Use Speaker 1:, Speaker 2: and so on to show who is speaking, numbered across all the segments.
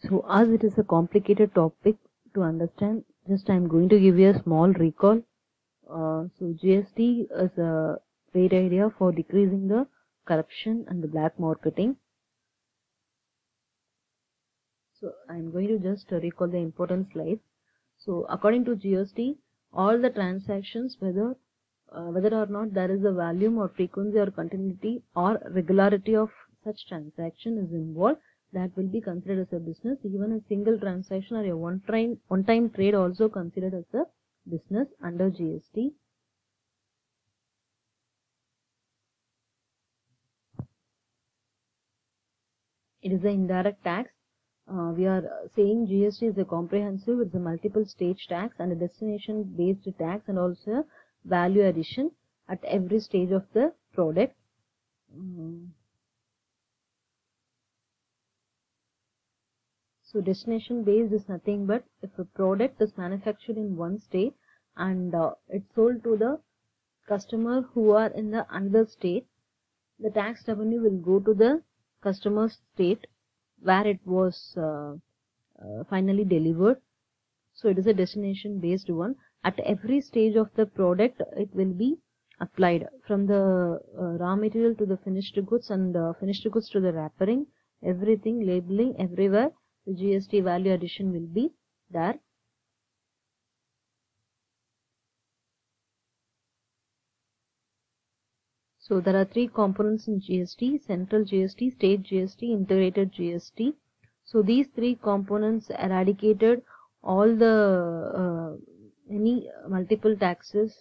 Speaker 1: So as it is a complicated topic to understand, just I'm going to give you a small recall. So GST is a great idea for decreasing the corruption and the black marketing. So I'm going to just recall the important slides. So according to GST, all the transactions, whether or not there is a volume or frequency or continuity or regularity of such transaction is involved, that will be considered as a business. Even a single transaction or a one-time trade also considered as a business under GST. It is an indirect tax. We are saying GST is a comprehensive, it's a multiple stage tax and a destination based tax, and also value addition at every stage of the product. So destination based is nothing but if a product is manufactured in one state and it's sold to the customer who are in the another state, the tax revenue will go to the customer's state where it was finally delivered. So it is a destination based one. At every stage of the product it will be applied, from the raw material to the finished goods, and finished goods to the wrapping, everything, labeling, everywhere the GST value addition will be there. So there are three components in GST: central GST, state GST, integrated GST. So these three components eradicated all the any multiple taxes.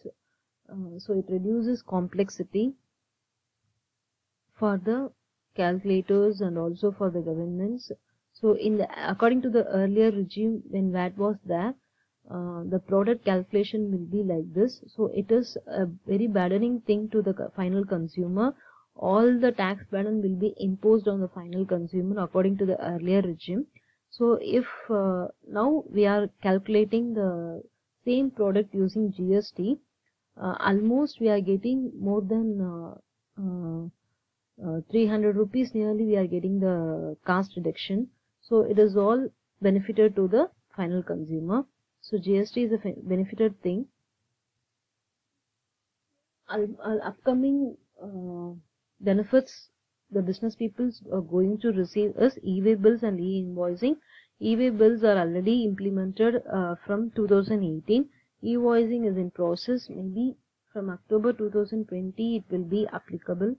Speaker 1: So it reduces complexity for the calculators and also for the governments. So according to the earlier regime, when VAT was there, the product calculation will be like this. So it is a very burdening thing to the final consumer. All the tax burden will be imposed on the final consumer according to the earlier regime. So if now we are calculating the same product using GST, almost we are getting more than 300 rupees nearly we are getting the cost reduction. So it is all benefited to the final consumer. So GST is a benefited thing. Upcoming benefits the business people are going to receive is e-way bills and e-invoicing. E-way bills are already implemented from 2018. E-invoicing is in process. Maybe from October 2020 it will be applicable.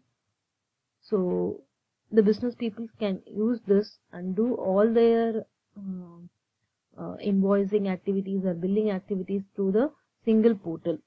Speaker 1: So the business people can use this and do all their invoicing activities or billing activities through the single portal.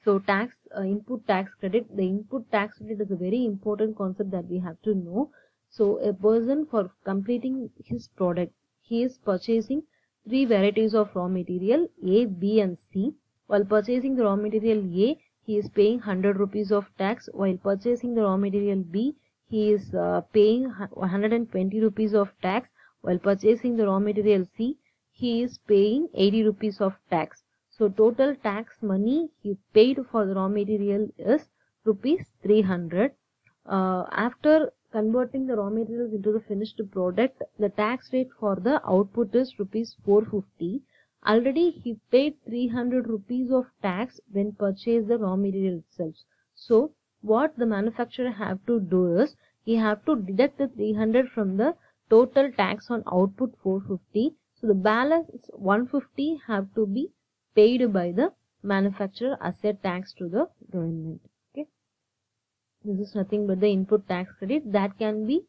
Speaker 1: So tax input tax credit. The input tax credit is a very important concept that we have to know. So a person, for completing his product, he is purchasing three varieties of raw material A, B and C. While purchasing the raw material A, he is paying 100 rupees of tax. While purchasing the raw material B, he is paying 120 rupees of tax. While purchasing the raw material C, he is paying 80 rupees of tax. So total tax money he paid for the raw material is rupees 300. After converting the raw materials into the finished product, the tax rate for the output is rupees 450. Already he paid 300 rupees of tax when purchased the raw material itself. So what the manufacturer have to do is, he have to deduct the 300 from the total tax on output 450. So the balance 150 have to be paid by the manufacturer as a tax to the government. Okay, this is nothing but the input tax credit that can be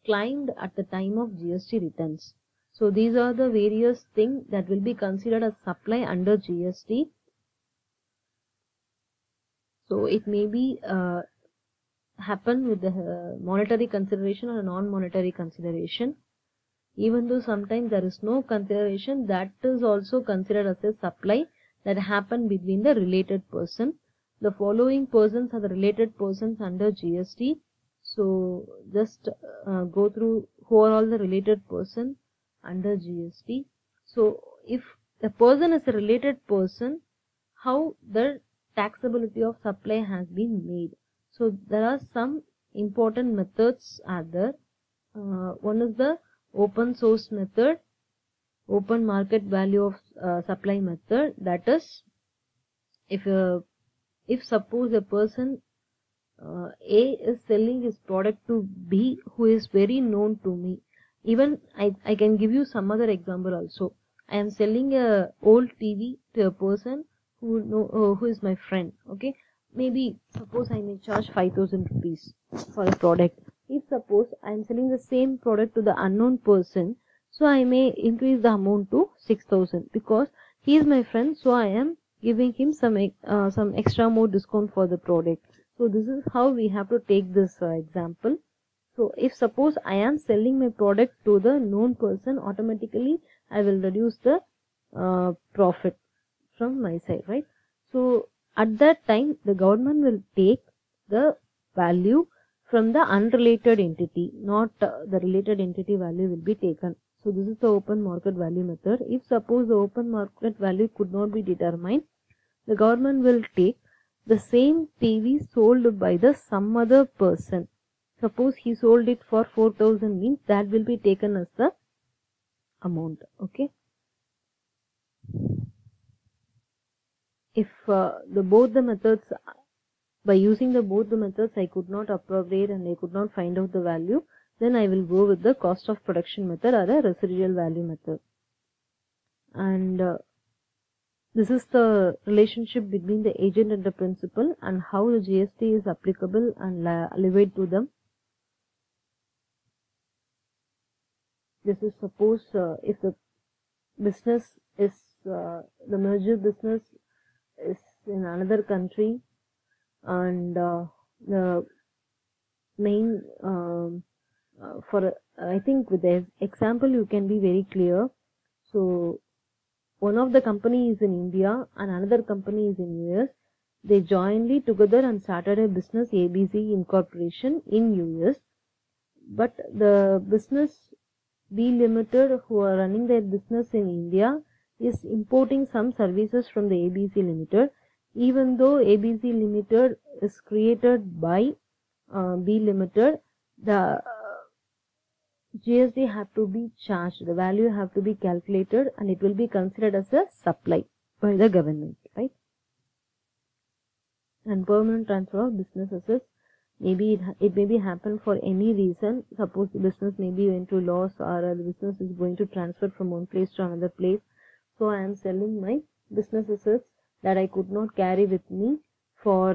Speaker 1: claimed at the time of GST returns. So these are the various things that will be considered as supply under GST. So it may be happen with the monetary consideration or non-monetary consideration. Even though sometimes there is no consideration, that is also considered as a supply that happen between the related person. The following persons are the related persons under GST. So just go through who are all the related person under GST. So if a person is a related person, how the taxability of supply has been made. So there are some important methods are there. One is the open source method, open market value of supply method. That is, if suppose a person A is selling his product to B, who is very known to me. Even I can give you some other example also. I am selling a old TV to a person who is my friend. Okay, maybe suppose I may charge 5,000 rupees for a product. If suppose I am selling the same product to the unknown person, so I may increase the amount to 6,000 because he is my friend. So I am giving him some extra more discount for the product. So this is how we have to take this example. So if suppose I am selling my product to the known person, automatically I will reduce the profit from my side, right? So at that time the government will take the value from the unrelated entity, not the related entity value will be taken. So this is the open market value method. If suppose the open market value could not be determined, the government will take the same TV sold by the some other person. Suppose he sold it for 4,000, means that will be taken as the amount. Okay. If both the methods, by using both the methods, I could not appropriate and I could not find out the value, then I will go with the cost of production method or the residual value method. And this is the relationship between the agent and the principal and how the GST is applicable and levied to them. This is suppose if the business is, the merger business is in another country and the main, I think with the example you can be very clear. So one of the company is in India and another company is in US. They jointly together and started a business, ABC Incorporation in US. But the business B Limited, who are running their business in India, is importing some services from the ABC Limited. Even though ABC Limited is created by B Limited, the GST have to be charged, the value have to be calculated and it will be considered as a supply by the government, right? And permanent transfer of business assets, maybe it may be happen for any reason. Suppose the business may be went to loss or the business is going to transfer from one place to another place. So I am selling my business assets that I could not carry with me for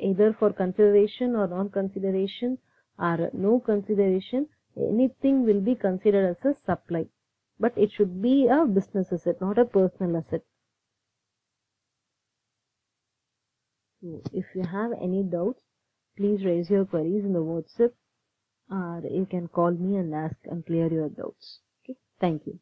Speaker 1: either for consideration or non-consideration or no consideration. Anything will be considered as a supply, but it should be a business asset, not a personal asset. So if you have any doubts, please raise your queries in the WhatsApp, or you can call me and ask and clear your doubts. Okay, thank you.